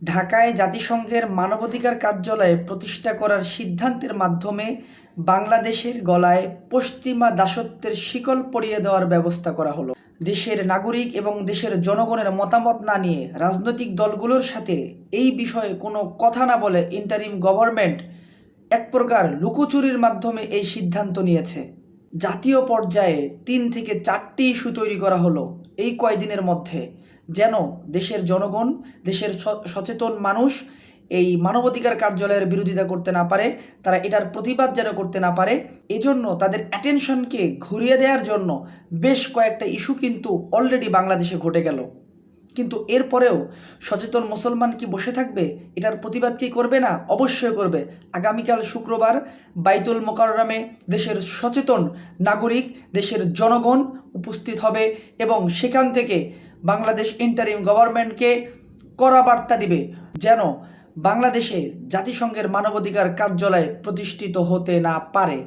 ঢাকায় জাতিসংঘের মানবাধিকার কার্যালয় প্রতিষ্ঠা করার সিদ্ধান্তের মাধ্যমে বাংলাদেশের গলায় পশ্চিমা দাসত্বের শিকল পরিয়ে দেওয়ার ব্যবস্থা করা হলো। দেশের নাগরিক এবং দেশের জনগণের মতামত না নিয়ে রাজনৈতিক দলগুলোর সাথে এই বিষয়ে কোনো কথা না বলে ইন্টারিম গভর্নমেন্ট এক প্রকার লুকোচুরির মাধ্যমে এই সিদ্ধান্ত নিয়েছে। জাতীয় পর্যায়ে ৩ থেকে ৪টি ইস্যু তৈরি করা হলো এই কয়দিনের মধ্যে, যেন দেশের জনগণ, দেশের সচেতন মানুষ এই মানবাধিকার কার্যালয়ের বিরোধিতা করতে না পারে, তারা এটার প্রতিবাদ যেন করতে না পারে। এজন্য তাদের অ্যাটেনশনকে ঘুরিয়ে দেওয়ার জন্য বেশ কয়েকটা ইস্যু কিন্তু অলরেডি বাংলাদেশে ঘটে গেল। কিন্তু এরপরেও সচেতন মুসলমান কি বসে থাকবে? এটার প্রতিবাদ কি করবে না? অবশ্যই করবে। আগামীকাল শুক্রবার বাইতুল মোকাররমে দেশের সচেতন নাগরিক, দেশের জনগণ উপস্থিত হবে এবং সেখান থেকে বাংলাদেশ ইন্টারিম গভর্নমেন্টকে কড়া বার্তা দিবে যেন বাংলাদেশে জাতিসংঘের মানবাধিকার কার্যালয় প্রতিষ্ঠিত হতে না পারে।